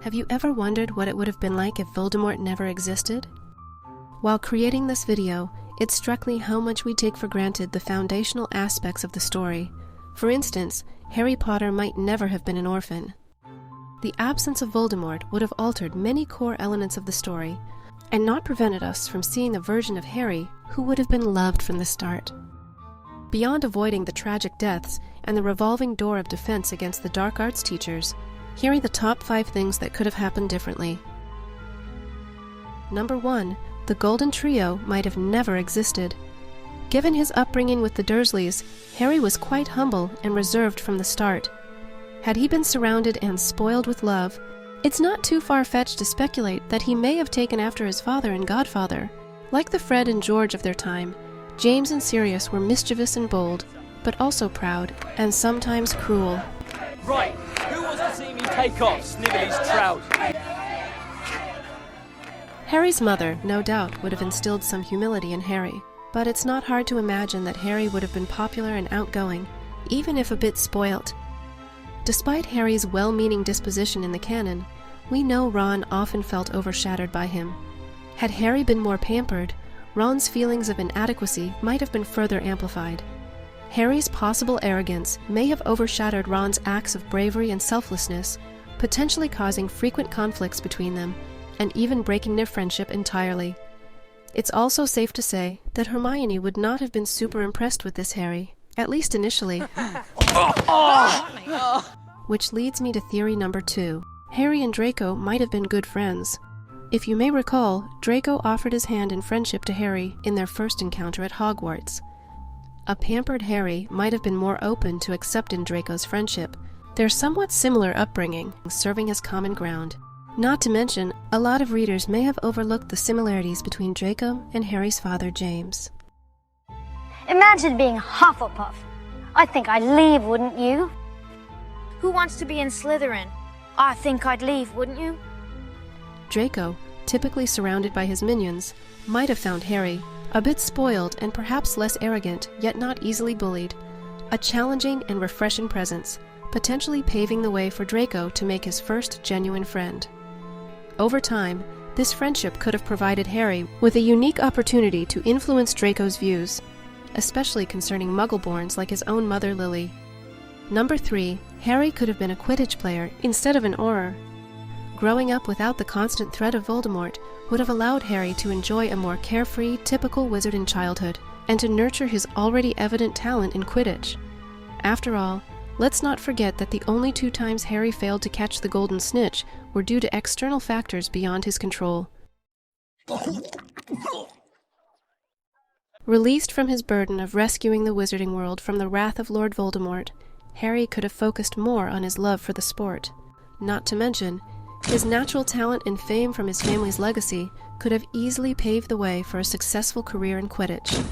Have you ever wondered what it would have been like if Voldemort never existed? While creating this video, it struck me how much we take for granted the foundational aspects of the story. For instance, Harry Potter might never have been an orphan. The absence of Voldemort would have altered many core elements of the story, and not prevented us from seeing a version of Harry who would have been loved from the start. Beyond avoiding the tragic deaths and the revolving door of defense against the dark arts teachers, here are the top 5 things that could have happened differently. Number 1. The Golden Trio might have never existed. Given his upbringing with the Dursleys, Harry was quite humble and reserved from the start. Had he been surrounded and spoiled with love, it's not too far-fetched to speculate that he may have taken after his father and godfather. Like the Fred and George of their time, James and Sirius were mischievous and bold, but also proud and sometimes cruel. Right, who wants to see me take off Snivelly's trousers? Harry's mother, no doubt, would have instilled some humility in Harry, but it's not hard to imagine that Harry would have been popular and outgoing, even if a bit spoilt. Despite Harry's well-meaning disposition in the canon, we know Ron often felt overshadowed by him. Had Harry been more pampered, Ron's feelings of inadequacy might have been further amplified. Harry's possible arrogance may have overshadowed Ron's acts of bravery and selflessness, potentially causing frequent conflicts between them, and even breaking their friendship entirely. It's also safe to say that Hermione would not have been super impressed with this Harry, at least initially. Which leads me to theory number 2. Harry and Draco might have been good friends. If you may recall, Draco offered his hand in friendship to Harry in their first encounter at Hogwarts. A pampered Harry might have been more open to accepting Draco's friendship, their somewhat similar upbringing serving as common ground. Not to mention, a lot of readers may have overlooked the similarities between Draco and Harry's father, James. Imagine being Hufflepuff. I think I'd leave, wouldn't you? Who wants to be in Slytherin? I think I'd leave, wouldn't you? Draco, typically surrounded by his minions, might have found Harry, a bit spoiled and perhaps less arrogant, yet not easily bullied, a challenging and refreshing presence, potentially paving the way for Draco to make his first genuine friend. Over time, this friendship could have provided Harry with a unique opportunity to influence Draco's views, especially concerning Muggleborns like his own mother Lily. Number 3. Harry could have been a Quidditch player instead of an Auror. Growing up without the constant threat of Voldemort would have allowed Harry to enjoy a more carefree, typical wizard in childhood, and to nurture his already evident talent in Quidditch. After all, let's not forget that the only 2 times Harry failed to catch the Golden Snitch were due to external factors beyond his control. Released from his burden of rescuing the wizarding world from the wrath of Lord Voldemort, Harry could have focused more on his love for the sport. Not to mention, his natural talent and fame from his family's legacy could have easily paved the way for a successful career in Quidditch.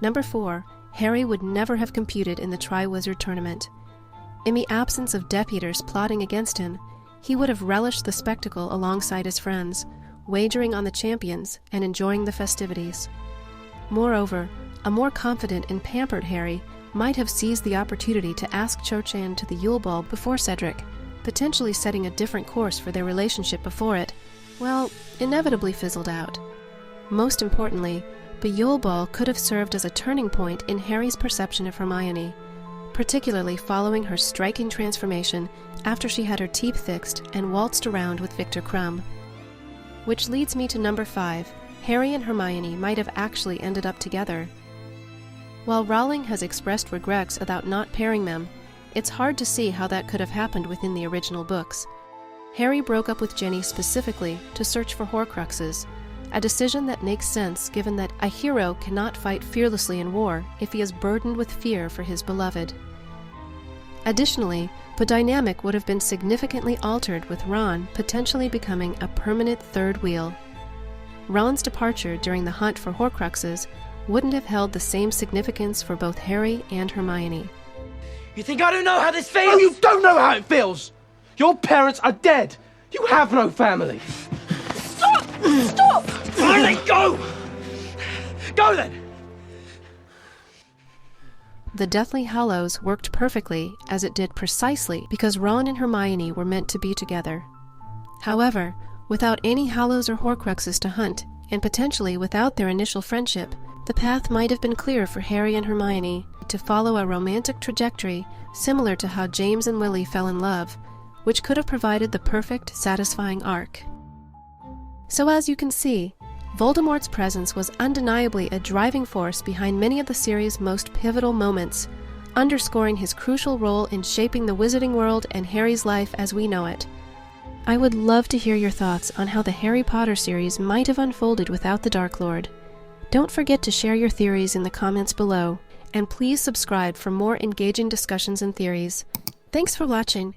Number 4. Harry would never have competed in the Triwizard Tournament. In the absence of Death Eaters plotting against him, he would have relished the spectacle alongside his friends, wagering on the champions and enjoying the festivities. Moreover, a more confident and pampered Harry might have seized the opportunity to ask Cho Chang to the Yule Ball before Cedric, potentially setting a different course for their relationship before it, inevitably fizzled out. Most importantly, the Yule Ball could have served as a turning point in Harry's perception of Hermione, particularly following her striking transformation after she had her teeth fixed and waltzed around with Victor Crumb. Which leads me to number 5. Harry and Hermione might have actually ended up together. While Rowling has expressed regrets about not pairing them, it's hard to see how that could have happened within the original books. Harry broke up with Ginny specifically to search for Horcruxes, a decision that makes sense given that a hero cannot fight fearlessly in war if he is burdened with fear for his beloved. Additionally, the dynamic would have been significantly altered with Ron potentially becoming a permanent third wheel. Ron's departure during the hunt for Horcruxes wouldn't have held the same significance for both Harry and Hermione. You think I don't know how this feels? Oh, you don't know how it feels! Your parents are dead! You have no family! Stop! Stop! Fine, then go! Go then! the Deathly Hallows worked perfectly, as it did precisely because Ron and Hermione were meant to be together. However, without any Hallows or Horcruxes to hunt, and potentially without their initial friendship, the path might have been clear for Harry and Hermione to follow a romantic trajectory similar to how James and Lily fell in love, which could have provided the perfect, satisfying arc. So as you can see, Voldemort's presence was undeniably a driving force behind many of the series' most pivotal moments, underscoring his crucial role in shaping the wizarding world and Harry's life as we know it. I would love to hear your thoughts on how the Harry Potter series might have unfolded without the Dark Lord. Don't forget to share your theories in the comments below, and please subscribe for more engaging discussions and theories. Thanks for watching,